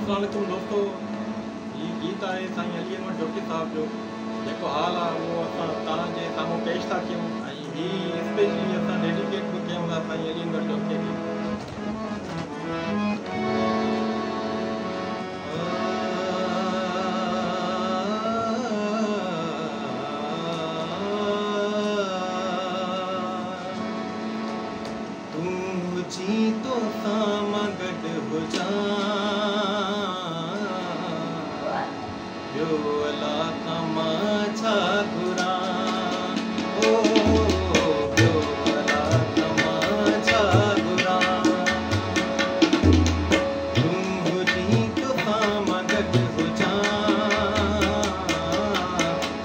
अस्सलाम वालेकुम दोस्तों, ये गीत आहे साईं अली अहमद जोकी साहब जो जेको हाल आहे उहो असां तव्हांजे साम्हूं पेश था कयूं ऐं हीअ स्पेशली असां डेडिकेट बि कयूं था साईं अली अहमद जोकी खे। जी तो सामा गड हो जा यो अला कमा छा गुरा ओ यो अला कमा छा गुरा तुम जी तो सामा गड हो जा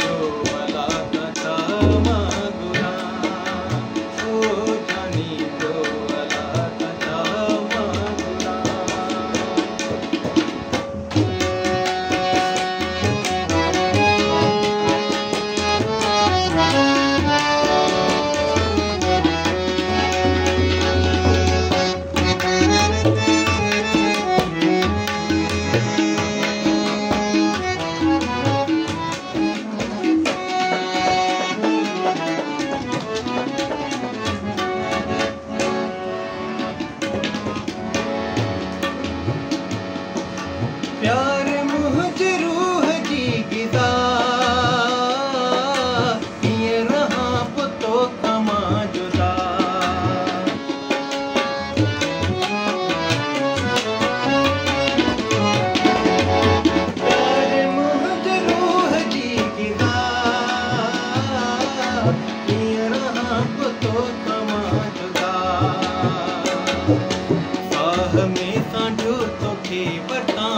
यो अला का मा गुरा ओ जानी तो प्यार मुझ रूह जी गिदा ये रहा पुतो कमा जुदा प्यार मुझ रूह जी गिदा ये रहा पुतो कमा जुदा साह में सांढो तोखे बता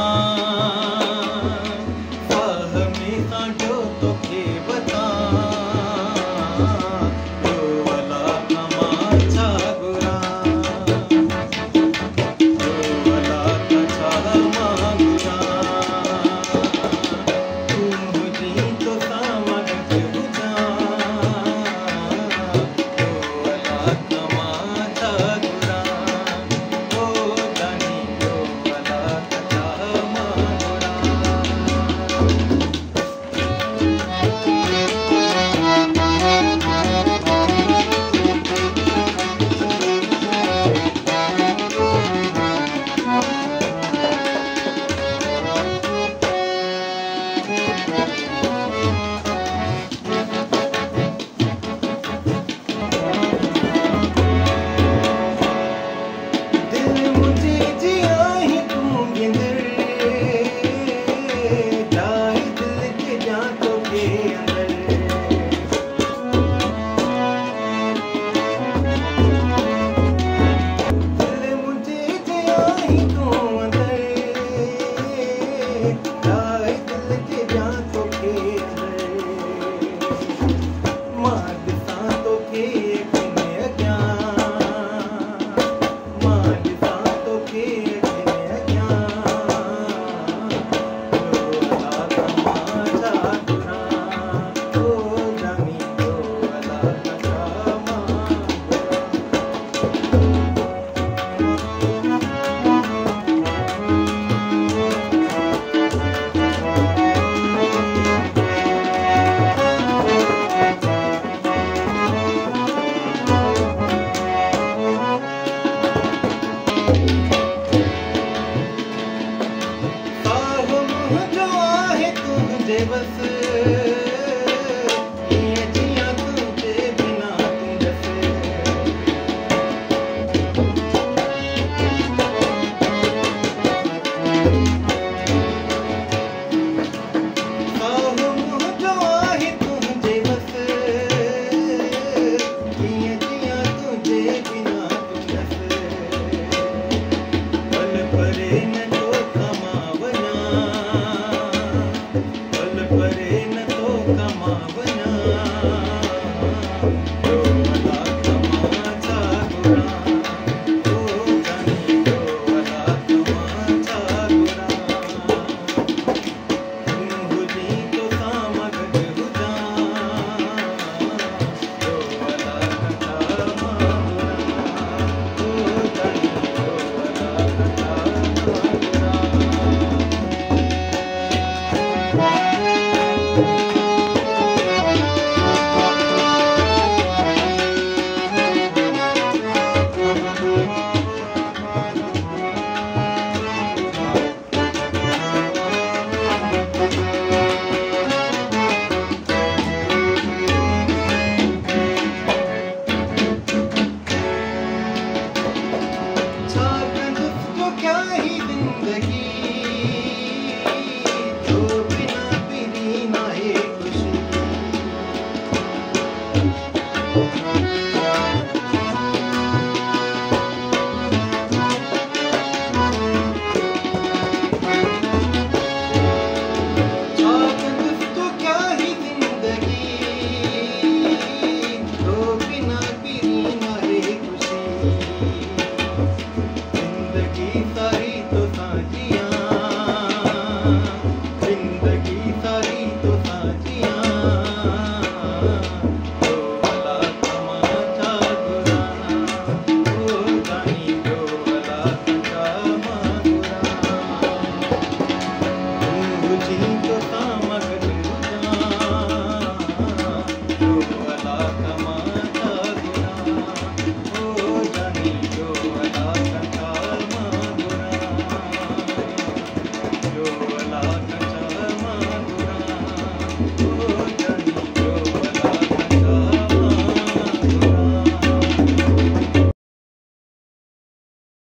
सा कंदुस जो क्या ही